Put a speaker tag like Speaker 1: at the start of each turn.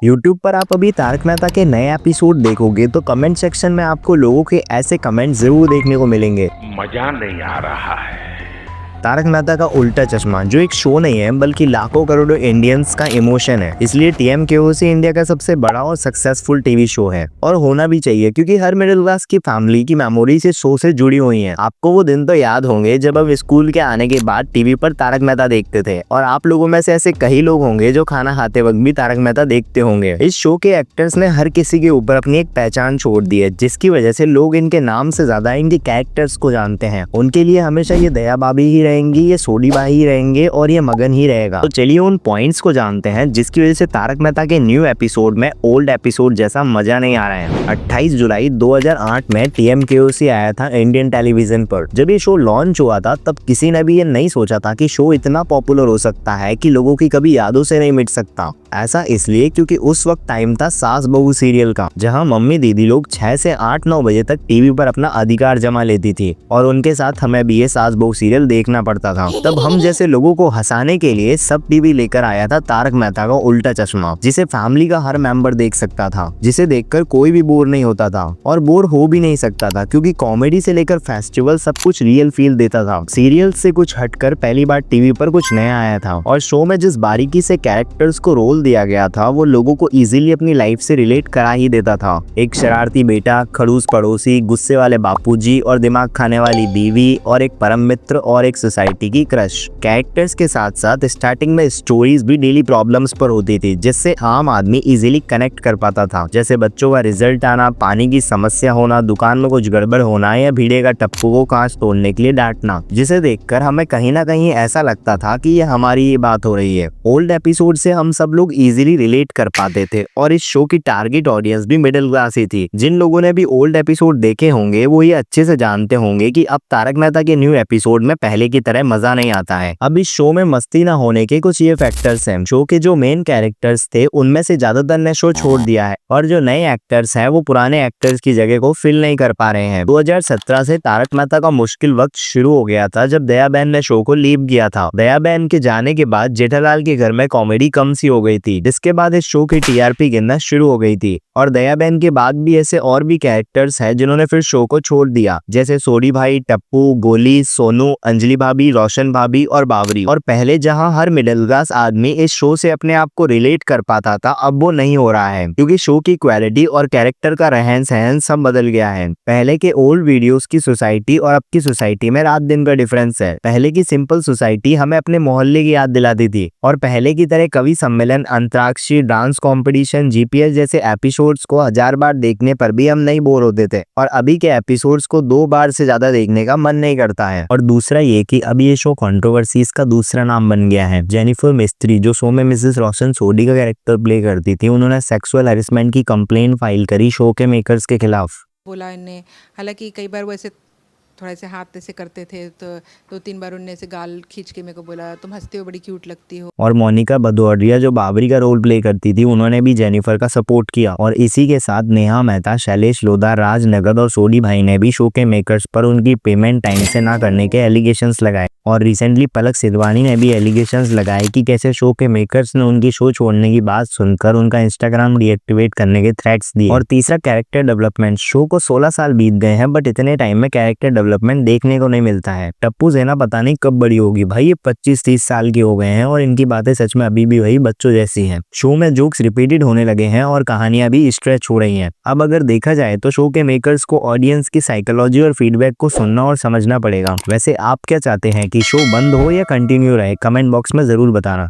Speaker 1: YouTube पर आप अभी तारक मेहता के नए एपिसोड देखोगे तो कमेंट सेक्शन में आपको लोगों के ऐसे कमेंट जरूर देखने को मिलेंगे।
Speaker 2: मजा नहीं आ रहा है।
Speaker 1: तारक मेहता का उल्टा चश्मा जो एक शो नहीं है बल्कि लाखों करोड़ों इंडियंस का इमोशन है, इसलिए टीएमकेओसी इंडिया का सबसे बड़ा और सक्सेसफुल टीवी शो है और होना भी चाहिए क्योंकि हर मिडिल क्लास की फैमिली की मेमोरी से शो से जुड़ी हुई हैं। आपको वो दिन तो याद होंगे जब हम स्कूल के आने के बाद टीवी पर तारक मेहता देखते थे और आप लोगों में से ऐसे कई लोग होंगे जो खाना खाते वक्त भी तारक मेहता देखते होंगे। इस शो के एक्टर्स ने हर किसी के ऊपर अपनी एक पहचान छोड़ दी है, जिसकी वजह से लोग इनके नाम से ज्यादा इनके कैरेक्टर्स को जानते हैं। उनके लिए हमेशा ये दया भाभी ही रहेंगी, ये सोडी भाई ही रहेंगे और ये मगन ही रहेगा। तो चलिए उन पॉइंट्स को जानते हैं जिसकी वजह से तारक मेहता के न्यू एपिसोड में ओल्ड एपिसोड जैसा मजा नहीं आ रहा है। 28 जुलाई 2008 में टीएमकेओसी आया था इंडियन टेलीविजन पर। जब ये शो लॉन्च हुआ था तब किसी ने भी ये नहीं सोचा था कि शो इतना पॉपुलर हो सकता है कि लोगों की कभी यादों से नहीं मिट सकता। ऐसा इसलिए क्योंकि उस वक्त टाइम था सास बहू सीरियल का, जहां मम्मी दीदी लोग 6 से 8-9 बजे तक टीवी पर अपना अधिकार जमा लेती थी और उनके साथ हमें भी ये सास बहू सीरियल देखना पड़ता था। तब हम जैसे लोगों को हंसाने के लिए सब टीवी लेकर आया था तारक मेहता का उल्टा चश्मा, जिसे फैमिली का हर मेंबर देख सकता था, जिसे देखकर कोई भी बोर नहीं होता था और बोर हो भी नहीं सकता था क्योंकि कॉमेडी से लेकर फेस्टिवल सब कुछ रियल फील देता था। सीरियल से कुछ हटकर पहली बार टीवी पर कुछ नया आया था और शो में जिस बारीकी से कैरेक्टर्स को रोल दिया गया था वो लोगों को इजीली अपनी लाइफ से रिलेट करा ही देता था। एक शरारती बेटा, खड़ूस पड़ोसी, गुस्से वाले बापूजी और दिमाग खाने वाली बीवी और एक परम मित्र और एक सोसाइटी की क्रश। कैरेक्टर्स के साथ साथ स्टार्टिंग में स्टोरीज भी डेली प्रॉब्लम्स पर होती थी जिससे आम आदमी इजीली कनेक्ट कर पाता था, जैसे बच्चों का रिजल्ट आना, पानी की समस्या होना, दुकान में कुछ गड़बड़ होना या भिड़ेगा टप्पू को कांच तोड़ने के लिए डांटना, जिसे देखकर हमें कहीं ना कहीं ऐसा लगता था कि ये हमारी ये बात हो रही है। ओल्ड एपिसोड से हम सब लोग इजीली रिलेट कर पाते थे और इस शो की टारगेट ऑडियंस भी मिडिल क्लास ही थी। जिन लोगों ने भी ओल्ड एपिसोड देखे होंगे वो ये अच्छे से जानते होंगे कि अब तारक मेहता के न्यू एपिसोड में पहले की तरह मजा नहीं आता है। अब इस शो में मस्ती ना होने के कुछ ये फैक्टर्स हैं। शो के जो मेन कैरेक्टर्स थे उनमें से ज्यादातर ने शो छोड़ दिया है और जो नए एक्टर्स हैं वो पुराने एक्टर्स की जगह को फिल नहीं कर पा रहे हैं। 2017 से तारक मेहता का मुश्किल वक्त शुरू हो गया था जब दया बहन ने शो को लीव किया था। दया बहन के जाने के बाद जेठालाल के घर में कॉमेडी कम सी हो गई थी, जिसके बाद इस शो की टीआरपी गिरना शुरू हो गई थी और दया बहन के बाद भी ऐसे और भी कैरेक्टर्स हैं जिन्होंने फिर शो को छोड़ दिया, जैसे सोडी भाई, टप्पू, गोली, सोनू, अंजलि भाभी, रोशन भाभी और बावरी। और पहले जहां हर मिडिल क्लास आदमी इस शो से अपने आप को रिलेट कर पाता था अब वो नहीं हो रहा है क्योंकि शो की क्वालिटी और कैरेक्टर का रहन सहन सब बदल गया है। पहले के ओल्ड वीडियोस की सोसाइटी और अब की सोसाइटी में रात दिन का डिफरेंस है। पहले की सिंपल सोसाइटी हमें अपने मोहल्ले की याद दिलाती थी और पहले की तरह कवि सम्मेलन, अंतराक्षरी, डांस कॉम्पिटिशन, जीपीएस जैसे एपिसोड्स को 1000 बार देखने पर भी हम नहीं बोर होते थे और अभी के एपिसोड्स को 2 बार से ज्यादा देखने का मन नहीं करता है। और दूसरा ये कि अब ये शो कंट्रोवर्सीज का दूसरा नाम बन गया है। जेनिफर मिस्त्री जो शो में मिसेस रोशन सोडी का कैरेक्टर प्ले करती थी, उन्होंने सेक्सुअल हैरेसमेंट की कंप्लेंट फाइल करी शो के मेकर्स के खिलाफ।
Speaker 3: बोला इनने, हालांकि कई बार वो ऐसे थोड़ा ऐसे हाथ ऐसे करते थे तो 2-3 बार उनने ऐसे गाल खींच के मेरे को बोला तुम हंसते हो, बड़ी क्यूट लगती हो।
Speaker 1: और मोनिका भदौरिया जो बाबरी का रोल प्ले करती थी, उन्होंने भी जेनिफर का सपोर्ट किया। और इसी के साथ नेहा मेहता, शैलेश लोधा, राज नगद और सोडी भाई ने भी शो के मेकर्स पर उनकी पेमेंट टाइम से ना करने के एलिगेशंस लगाए। और रिसेंटली पलक सिधवानी ने भी एलिगेशंस लगाए कि कैसे शो के मेकर्स ने उनकी शो छोड़ने की बात सुनकर उनका इंस्टाग्राम डीएक्टिवेट करने के थ्रेट्स दिए। और तीसरा कैरेक्टर डेवलपमेंट। शो को 16 साल बीत गए हैं बट इतने टाइम में कैरेक्टर डेवलपमेंट देखने को नहीं मिलता है। टप्पू सेना पता नहीं कब बड़ी होगी भाई, ये 25-30 साल के हो गए हैं और इनकी बातें सच में अभी भी वही बच्चों जैसी हैं। शो में जोक्स रिपीटेड होने लगे हैं और कहानियां भी स्ट्रेच हो रही हैं। अब अगर देखा जाए तो शो के मेकर्स को ऑडियंस की साइकोलॉजी और फीडबैक को सुनना और समझना पड़ेगा। वैसे आप क्या चाहते हैं कि शो बंद हो या कंटिन्यू रहे? कमेंट बॉक्स में जरूर बताना।